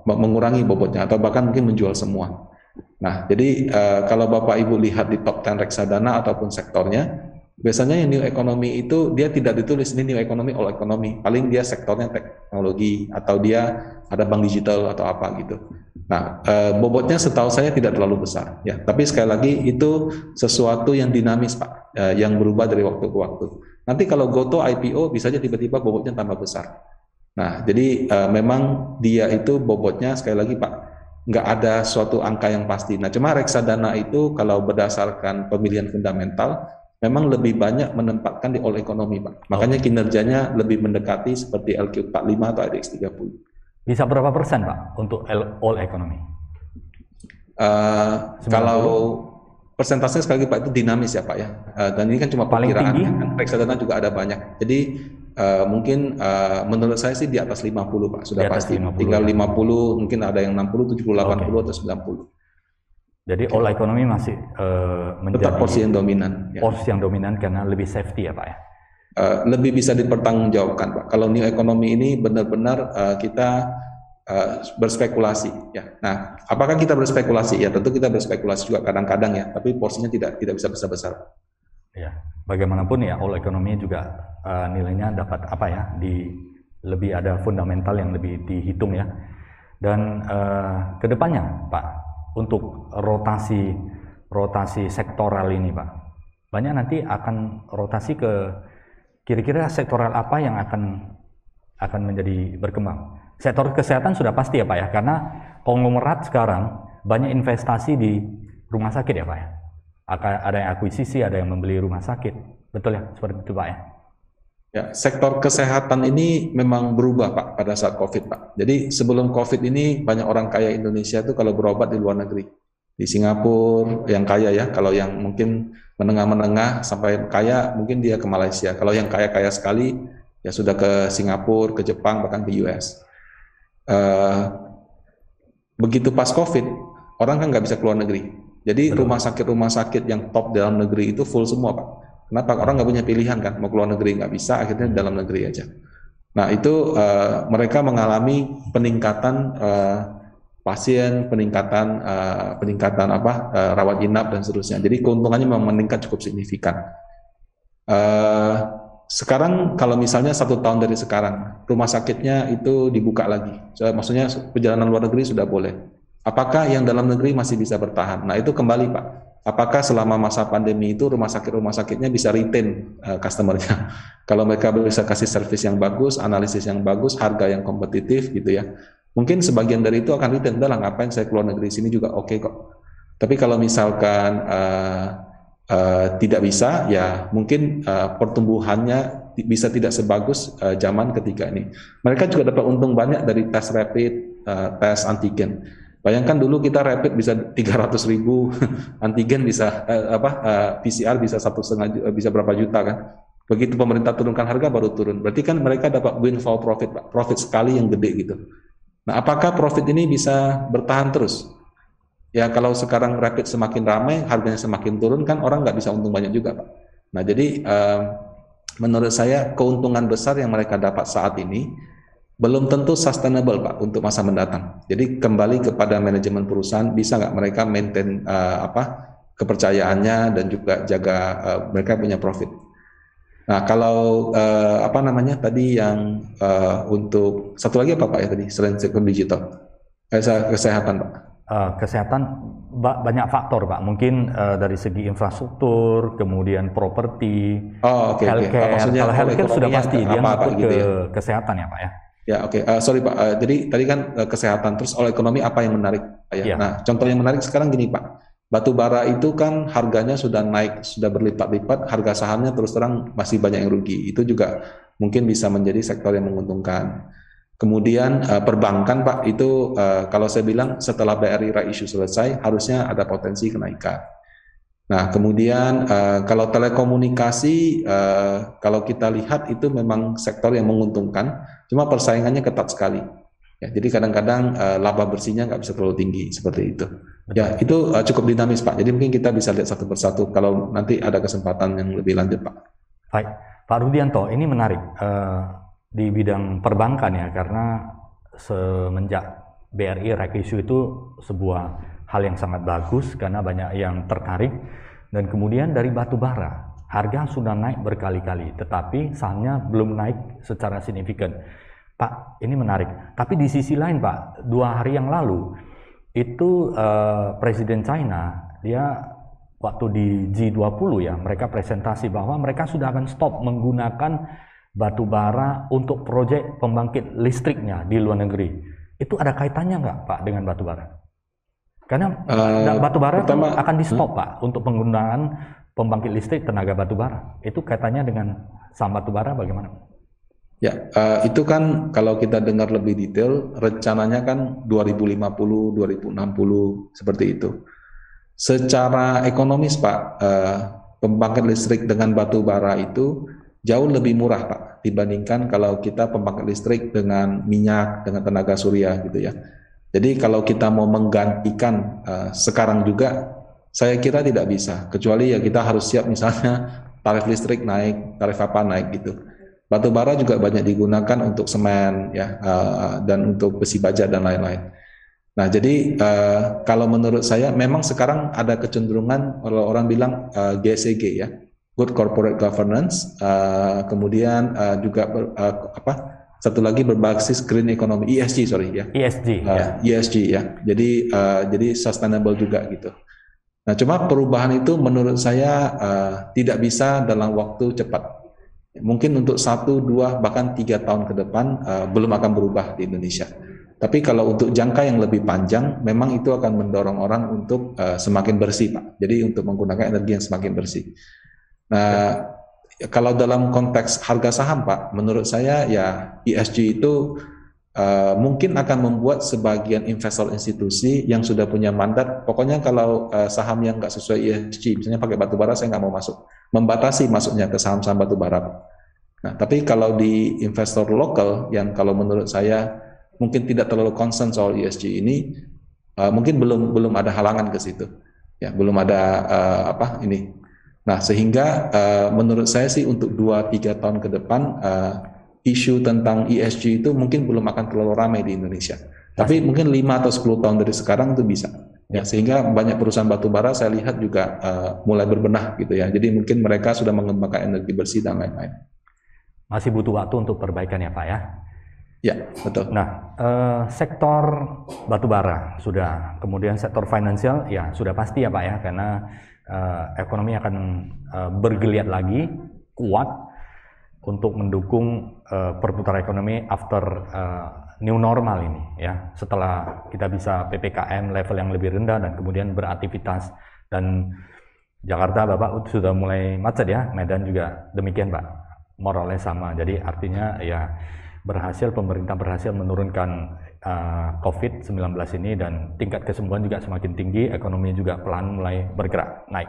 mengurangi bobotnya atau bahkan mungkin menjual semua. Nah, jadi kalau Bapak Ibu lihat di top 10 reksadana ataupun sektornya, Biasanya yang new economy itu dia tidak ditulis ini new economy, old economy. Paling dia sektornya teknologi atau dia ada bank digital atau apa gitu. Nah, bobotnya setahu saya tidak terlalu besar ya. Tapi sekali lagi itu sesuatu yang dinamis Pak, yang berubah dari waktu ke waktu. Nanti kalau Goto IPO bisa aja tiba-tiba bobotnya tambah besar. Nah, jadi memang dia itu bobotnya sekali lagi Pak, nggak ada suatu angka yang pasti. Nah, cuma reksadana itu kalau berdasarkan pemilihan fundamental memang lebih banyak menempatkan di all economy Pak. Makanya kinerjanya lebih mendekati seperti LQ45 atau IDX 30. Bisa berapa persen Pak untuk all economy? Kalau persentasenya sekali lagi Pak itu dinamis ya Pak ya. Dan ini kan cuma perkiraan, kan reksadana juga ada banyak. Jadi mungkin menurut saya sih di atas 50 Pak, sudah pasti. 50, tinggal 50, mungkin ada yang 60, 70, 80 atau 90. Jadi all economy masih menjadi tetap porsi yang dominan. Porsi yang dominan karena lebih safety ya Pak ya? Lebih bisa dipertanggungjawabkan Pak. Kalau new economy ini benar-benar kita berspekulasi ya. Nah, apakah kita berspekulasi? Ya tentu kita berspekulasi juga kadang-kadang ya, tapi porsinya tidak bisa besar-besar. Ya, bagaimanapun ya all economy juga nilainya dapat apa ya, lebih ada fundamental yang lebih dihitung ya. Dan kedepannya Pak, untuk rotasi sektoral ini Pak, banyak nanti akan rotasi ke kira-kira sektoral apa yang akan menjadi berkembang. Sektor kesehatan sudah pasti ya Pak ya, karena konglomerat sekarang banyak investasi di rumah sakit ya Pak ya. Ada yang akuisisi, ada yang membeli rumah sakit, betul ya, seperti itu Pak ya. Ya, sektor kesehatan ini memang berubah Pak pada saat COVID Pak. Jadi sebelum COVID ini banyak orang kaya Indonesia itu kalau berobat di luar negeri. Di Singapura yang kaya ya, kalau yang mungkin menengah-menengah sampai kaya mungkin dia ke Malaysia. Kalau yang kaya-kaya sekali ya sudah ke Singapura, ke Jepang, bahkan ke US. Begitu pas COVID, orang kan nggak bisa keluar negeri. Jadi rumah sakit yang top dalam negeri itu full semua Pak. Kenapa? Orang nggak punya pilihan kan, mau keluar negeri nggak bisa, akhirnya dalam negeri aja. Nah itu mereka mengalami peningkatan pasien, peningkatan rawat inap dan seterusnya. Jadi keuntungannya memang meningkat cukup signifikan. Sekarang kalau misalnya 1 tahun dari sekarang, rumah sakitnya itu dibuka lagi. Maksudnya perjalanan luar negeri sudah boleh. Apakah yang dalam negeri masih bisa bertahan? Nah itu kembali Pak. Apakah selama masa pandemi itu rumah sakitnya bisa retain customer-nya? Kalau mereka bisa kasih service yang bagus, analisis yang bagus, harga yang kompetitif gitu ya. Mungkin sebagian dari itu akan retain, udahlah ngapain saya keluar negeri, sini juga oke kok. Tapi kalau misalkan tidak bisa, ya mungkin pertumbuhannya bisa tidak sebagus zaman ketika ini. Mereka juga dapat untung banyak dari tes rapid, tes antigen. Bayangkan dulu kita rapid bisa 300.000, antigen bisa PCR bisa 1,5 bisa berapa juta kan. Begitu pemerintah turunkan harga baru turun. Berarti kan mereka dapat windfall profit, Pak. Profit sekali yang gede gitu. Nah, apakah profit ini bisa bertahan terus? Ya kalau sekarang rapid semakin ramai, harganya semakin turun kan orang nggak bisa untung banyak juga Pak. Nah jadi menurut saya keuntungan besar yang mereka dapat saat ini belum tentu sustainable Pak untuk masa mendatang. Jadi kembali kepada manajemen perusahaan, bisa nggak mereka maintain kepercayaannya dan juga jaga mereka punya profit. Nah kalau tadi yang untuk satu lagi apa Pak ya tadi selain sektor digital kesehatan Pak? Kesehatan banyak faktor Pak, mungkin dari segi infrastruktur, kemudian properti, healthcare. Kalau healthcare sudah pasti dia masuk ke kesehatan ya Pak ya. Ya oke, sorry Pak, jadi tadi kan kesehatan, terus oleh ekonomi apa yang menarik Pak ya? Nah contoh yang menarik sekarang gini Pak, batu bara itu kan harganya sudah naik, sudah berlipat-lipat, harga sahamnya terus terang masih banyak yang rugi, itu juga mungkin bisa menjadi sektor yang menguntungkan. Kemudian perbankan Pak, itu kalau saya bilang setelah BRI right issue selesai, harusnya ada potensi kenaikan. Nah, kemudian kalau telekomunikasi, kalau kita lihat itu memang sektor yang menguntungkan, cuma persaingannya ketat sekali. Ya, jadi kadang-kadang laba bersihnya nggak bisa terlalu tinggi seperti itu. Ya, itu cukup dinamis Pak. Jadi mungkin kita bisa lihat satu persatu kalau nanti ada kesempatan yang lebih lanjut Pak. Baik, Pak Rudianto, ini menarik di bidang perbankan ya, karena semenjak BRI right issue itu sebuah hal yang sangat bagus karena banyak yang tertarik. Dan kemudian dari batu bara, harga sudah naik berkali-kali, tetapi sahamnya belum naik secara signifikan. Pak, ini menarik. Tapi di sisi lain, Pak, 2 hari yang lalu itu Presiden China, dia waktu di G20 ya, mereka presentasi bahwa mereka sudah akan stop menggunakan batu bara untuk proyek pembangkit listriknya di luar negeri. Itu ada kaitannya nggak, Pak, dengan batu bara? Karena batu bara akan di stop, Pak, untuk penggunaan pembangkit listrik tenaga batu bara. Itu kaitannya dengan saham batu bara bagaimana? Ya, itu kan kalau kita dengar lebih detail, rencananya kan 2050, 2060 seperti itu. Secara ekonomis, Pak, pembangkit listrik dengan batu bara itu jauh lebih murah, Pak, dibandingkan kalau kita pembangkit listrik dengan minyak, dengan tenaga surya gitu ya. Jadi kalau kita mau menggantikan sekarang juga, saya kira tidak bisa, kecuali ya kita harus siap misalnya tarif listrik naik, tarif apa naik gitu. Batu bara juga banyak digunakan untuk semen ya, dan untuk besi baja dan lain-lain. Nah, jadi kalau menurut saya memang sekarang ada kecenderungan orang bilang GCG ya, Good Corporate Governance, kemudian juga satu lagi berbasis Green Economy, ESG sorry ya. ESG ya. ESG ya. Jadi sustainable juga gitu. Nah, cuma perubahan itu menurut saya tidak bisa dalam waktu cepat. Mungkin untuk 1, 2, bahkan 3 tahun ke depan belum akan berubah di Indonesia. Tapi kalau untuk jangka yang lebih panjang, memang itu akan mendorong orang untuk semakin bersih, Pak. Jadi untuk menggunakan energi yang semakin bersih. Nah, kalau dalam konteks harga saham, Pak, menurut saya ya ESG itu mungkin akan membuat sebagian investor institusi yang sudah punya mandat, pokoknya kalau saham yang nggak sesuai ESG, misalnya pakai batu bara, saya nggak mau masuk, membatasi masuknya ke saham-saham batu bara. Nah, tapi kalau di investor lokal yang kalau menurut saya mungkin tidak terlalu concern soal ESG ini, mungkin belum ada halangan ke situ, ya belum ada ini. Nah, sehingga menurut saya sih untuk 2-3 tahun ke depan isu tentang ESG itu mungkin belum akan terlalu ramai di Indonesia. Tapi mungkin 5 atau 10 tahun dari sekarang itu bisa. Ya, sehingga banyak perusahaan batubara saya lihat juga mulai berbenah gitu ya. Jadi mungkin mereka sudah mengembangkan energi bersih dan lain-lain. Masih butuh waktu untuk perbaikan ya, Pak ya? Ya, betul. Nah, sektor batubara sudah, kemudian sektor finansial ya sudah pasti ya Pak ya, karena ekonomi akan bergeliat lagi kuat untuk mendukung perputaran ekonomi after new normal ini ya, setelah kita bisa PPKM level yang lebih rendah dan kemudian beraktivitas. Dan Jakarta Bapak sudah mulai macet ya, Medan juga demikian Pak, more or less sama. Jadi artinya ya pemerintah berhasil menurunkan COVID-19 ini dan tingkat kesembuhan juga semakin tinggi, ekonomi juga pelan mulai bergerak naik.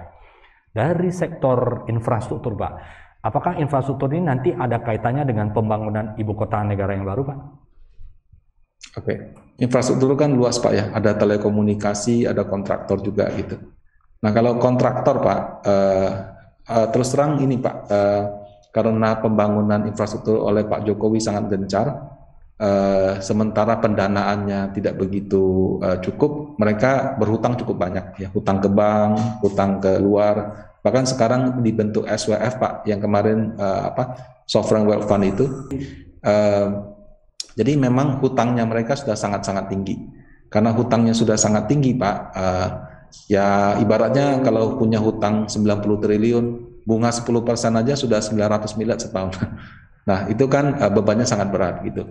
Dari sektor infrastruktur Pak, apakah infrastruktur ini nanti ada kaitannya dengan pembangunan ibu kota negara yang baru Pak? Oke, infrastruktur kan luas Pak ya, ada telekomunikasi, ada kontraktor juga gitu. Nah kalau kontraktor Pak, terus terang ini Pak, karena pembangunan infrastruktur oleh Pak Jokowi sangat gencar, sementara pendanaannya tidak begitu cukup, mereka berhutang cukup banyak ya, hutang ke bank, hutang ke luar, bahkan sekarang dibentuk SWF Pak, yang kemarin Sovereign Wealth Fund itu. Jadi memang hutangnya mereka sudah sangat-sangat tinggi. Karena hutangnya sudah sangat tinggi Pak, ya ibaratnya kalau punya hutang 90 triliun, bunga 10% aja sudah 900 miliar setahun. Nah itu kan bebannya sangat berat gitu.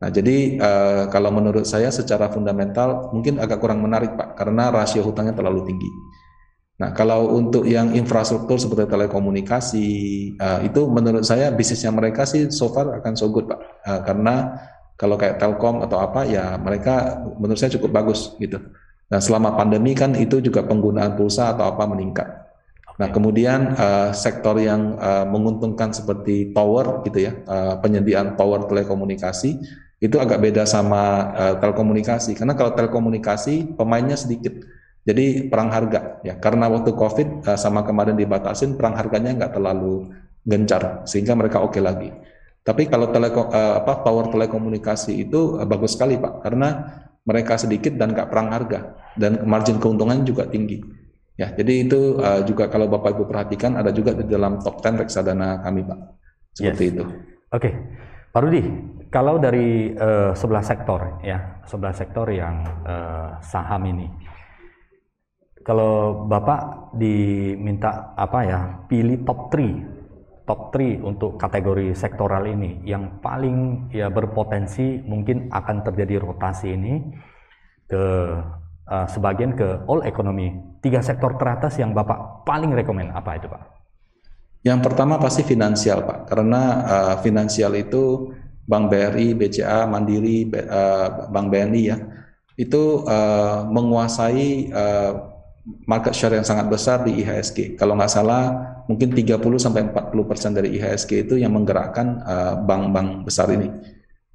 Nah jadi kalau menurut saya secara fundamental mungkin agak kurang menarik Pak, karena rasio hutangnya terlalu tinggi. Nah kalau untuk yang infrastruktur seperti telekomunikasi, itu menurut saya bisnisnya mereka sih so far akan so good Pak, karena kalau kayak Telkom atau apa ya mereka menurut saya cukup bagus gitu. Nah selama pandemi kan itu juga penggunaan pulsa atau apa meningkat. Nah kemudian sektor yang menguntungkan seperti tower gitu ya, penyediaan tower telekomunikasi itu agak beda sama telekomunikasi, karena kalau telekomunikasi pemainnya sedikit, jadi perang harga ya, karena waktu COVID sama kemarin dibatasin, perang harganya nggak terlalu gencar sehingga mereka oke lagi. Tapi kalau tower telekomunikasi itu bagus sekali Pak, karena mereka sedikit dan nggak perang harga dan margin keuntungan juga tinggi. Ya, jadi itu juga kalau Bapak Ibu perhatikan ada juga di dalam top 10 reksadana kami, Pak. Seperti itu. Oke, Pak Rudi, kalau dari sebelah sektor ya, sebelah sektor yang saham ini, kalau Bapak diminta apa ya, pilih top 3 untuk kategori sektoral ini yang paling ya berpotensi mungkin akan terjadi rotasi ini ke sebagian ke all economy. 3 sektor teratas yang Bapak paling rekomen apa itu, Pak? Yang pertama pasti finansial, Pak, karena finansial itu Bank BRI, BCA, Mandiri, Bank BNI ya, itu menguasai market share yang sangat besar di IHSG. Kalau nggak salah, mungkin 30-40% dari IHSG itu yang menggerakkan bank-bank besar ini.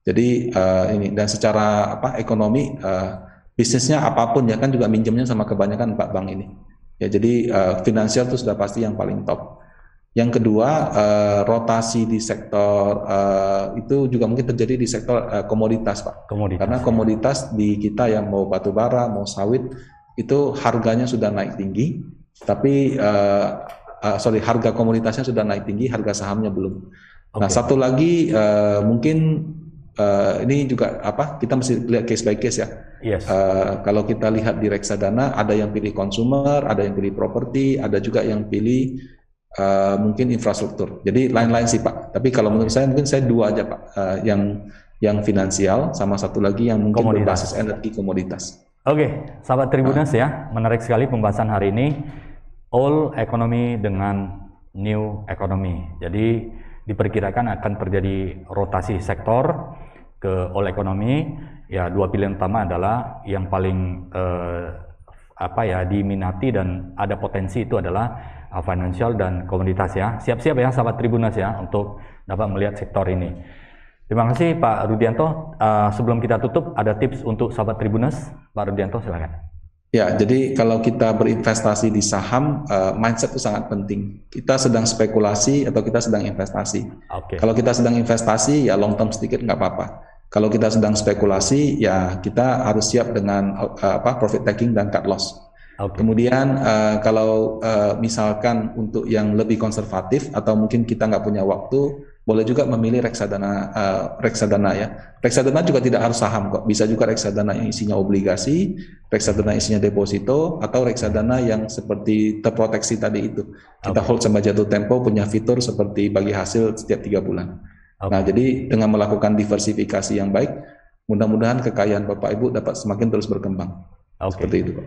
Jadi ini, dan secara ekonomi, bisnisnya apapun ya kan juga minjemnya sama kebanyakan bank ini. Ya, jadi finansial itu sudah pasti yang paling top. Yang kedua, rotasi di sektor itu juga mungkin terjadi di sektor komoditas, Pak. Karena komoditas di kita yang mau batu bara, mau sawit, itu harganya sudah naik tinggi, tapi harga komoditasnya sudah naik tinggi, harga sahamnya belum. Nah, satu lagi mungkin ini juga kita mesti lihat case by case ya. Kalau kita lihat di reksadana, ada yang pilih consumer, ada yang pilih properti, ada juga yang pilih mungkin infrastruktur. Jadi lain-lain sih, Pak. Tapi kalau menurut saya mungkin saya 2 aja, Pak, yang finansial sama satu lagi yang mungkin berbasis energi komoditas. Oke, sahabat Tribuners ya, menarik sekali pembahasan hari ini, all economy dengan new economy. Jadi diperkirakan akan terjadi rotasi sektor ke all economy. Ya, 2 pilihan utama adalah yang paling diminati dan ada potensi itu adalah financial dan komoditas ya. Siap-siap ya sahabat Tribuners ya untuk dapat melihat sektor ini. Terima kasih Pak Rudianto. Sebelum kita tutup, ada tips untuk sahabat Tribuners. Pak Rudianto, silakan. Ya, jadi kalau kita berinvestasi di saham, mindset itu sangat penting. Kita sedang spekulasi atau kita sedang investasi. Kalau kita sedang investasi, ya long term sedikit nggak apa-apa. Kalau kita sedang spekulasi, ya kita harus siap dengan profit taking dan cut loss. Kemudian kalau misalkan untuk yang lebih konservatif atau mungkin kita nggak punya waktu, boleh juga memilih reksadana ya. Reksadana juga tidak harus saham kok, bisa juga reksadana yang isinya obligasi, reksadana isinya deposito, atau reksadana yang seperti terproteksi tadi itu. Kita hold sampai jatuh tempo, punya fitur seperti bagi hasil setiap 3 bulan. Nah, jadi dengan melakukan diversifikasi yang baik, mudah-mudahan kekayaan Bapak Ibu dapat semakin terus berkembang. Seperti itu, Pak.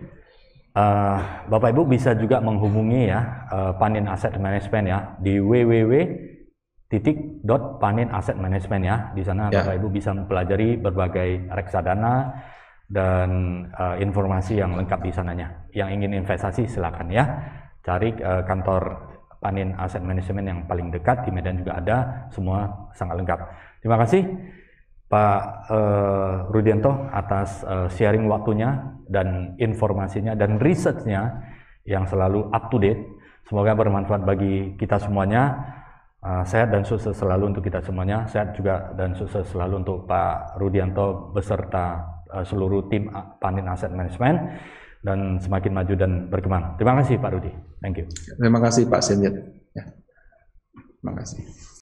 Bapak Ibu bisa juga menghubungi ya Panin Asset Management ya di www.paninassetmanagement ya. Di sana Bapak Ibu bisa mempelajari berbagai reksadana dan informasi yang lengkap di sananya. Yang ingin investasi silakan ya. Cari kantor Panin Asset Management yang paling dekat di Medan juga ada, semua sangat lengkap. Terima kasih Pak Rudianto atas sharing waktunya dan informasinya dan researchnya yang selalu up to date. Semoga bermanfaat bagi kita semuanya. Sehat dan sukses selalu untuk kita semuanya. Sehat juga dan sukses selalu untuk Pak Rudianto beserta seluruh tim Panin Asset Management dan semakin maju dan berkembang. Terima kasih Pak Rudi. Thank you. Terima kasih Pak Senjat. Ya. Terima kasih.